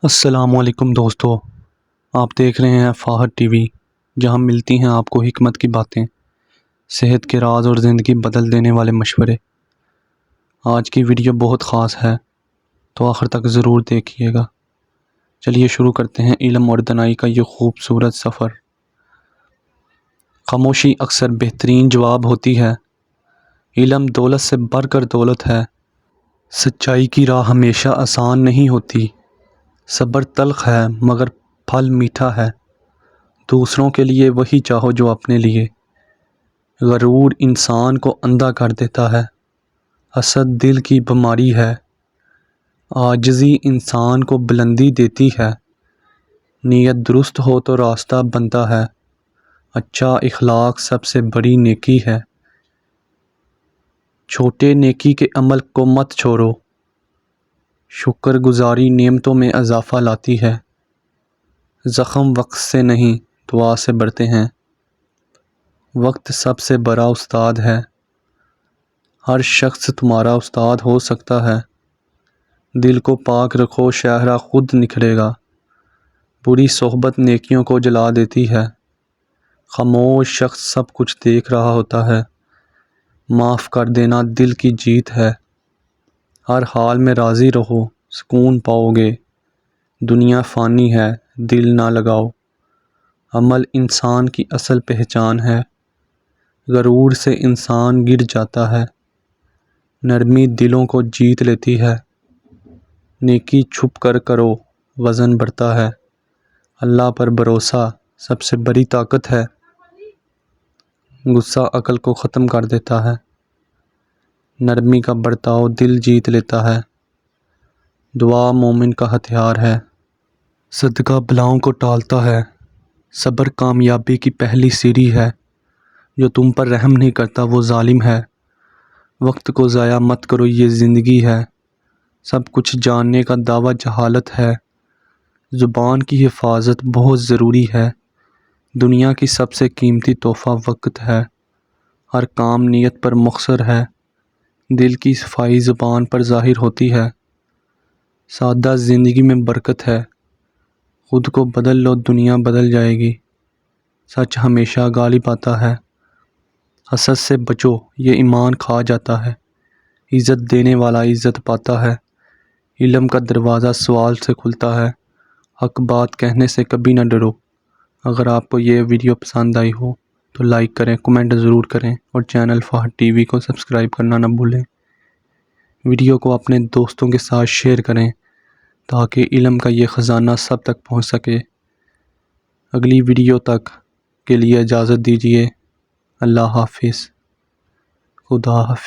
السلام علیکم دوستو، آپ دیکھ رہے ہیں فہد ٹی وی، جہاں ملتی ہیں آپ کو حکمت کی باتیں، صحت کے راز اور زندگی بدل دینے والے مشورے۔ آج کی ویڈیو بہت خاص ہے، تو آخر تک ضرور دیکھیے گا۔ چلیے شروع کرتے ہیں علم اور دانائی کا یہ خوبصورت سفر۔ خاموشی اکثر بہترین جواب ہوتی ہے۔ علم دولت سے بڑھ کر دولت ہے۔ سچائی کی راہ ہمیشہ آسان نہیں ہوتی۔ صبر تلخ ہے مگر پھل میٹھا ہے۔ دوسروں کے لیے وہی چاہو جو اپنے لیے۔ غرور انسان کو اندھا کر دیتا ہے۔ حسد دل کی بیماری ہے۔ عاجزی انسان کو بلندی دیتی ہے۔ نیت درست ہو تو راستہ بنتا ہے۔ اچھا اخلاق سب سے بڑی نیکی ہے۔ چھوٹے نیکی کے عمل کو مت چھوڑو۔ شکر گزاری نعمتوں میں اضافہ لاتی ہے۔ زخم وقت سے نہیں، دعا سے بڑھتے ہیں۔ وقت سب سے بڑا استاد ہے۔ ہر شخص تمہارا استاد ہو سکتا ہے۔ دل کو پاک رکھو، شہرہ خود نکھرے گا۔ بری صحبت نیکیوں کو جلا دیتی ہے۔ خاموش شخص سب کچھ دیکھ رہا ہوتا ہے۔ معاف کر دینا دل کی جیت ہے۔ ہر حال میں راضی رہو، سکون پاؤ گے۔ دنیا فانی ہے، دل نہ لگاؤ۔ عمل انسان کی اصل پہچان ہے۔ غرور سے انسان گر جاتا ہے۔ نرمی دلوں کو جیت لیتی ہے۔ نیکی چھپ کر کرو، وزن بڑھتا ہے۔ اللہ پر بھروسہ سب سے بڑی طاقت ہے۔ غصہ عقل کو ختم کر دیتا ہے۔ نرمی کا برتاؤ دل جیت لیتا ہے۔ دعا مومن کا ہتھیار ہے۔ صدقہ بلاؤں کو ٹالتا ہے۔ صبر کامیابی کی پہلی سیڑھی ہے۔ جو تم پر رحم نہیں کرتا وہ ظالم ہے۔ وقت کو ضائع مت کرو، یہ زندگی ہے۔ سب کچھ جاننے کا دعویٰ جہالت ہے۔ زبان کی حفاظت بہت ضروری ہے۔ دنیا کی سب سے قیمتی تحفہ وقت ہے۔ ہر کام نیت پر مقصر ہے۔ دل کی صفائی زبان پر ظاہر ہوتی ہے۔ سادہ زندگی میں برکت ہے۔ خود کو بدل لو، دنیا بدل جائے گی۔ سچ ہمیشہ غالب آتا ہے۔ حسد سے بچو، یہ ایمان کھا جاتا ہے۔ عزت دینے والا عزت پاتا ہے۔ علم کا دروازہ سوال سے کھلتا ہے۔ حق بات کہنے سے کبھی نہ ڈرو۔ اگر آپ کو یہ ویڈیو پسند آئی ہو تو لائک کریں، کمنٹ ضرور کریں اور چینل فہد ٹی وی کو سبسکرائب کرنا نہ بھولیں۔ ویڈیو کو اپنے دوستوں کے ساتھ شیئر کریں تاکہ علم کا یہ خزانہ سب تک پہنچ سکے۔ اگلی ویڈیو تک کے لیے اجازت دیجیے۔ اللہ حافظ۔ خدا حافظ۔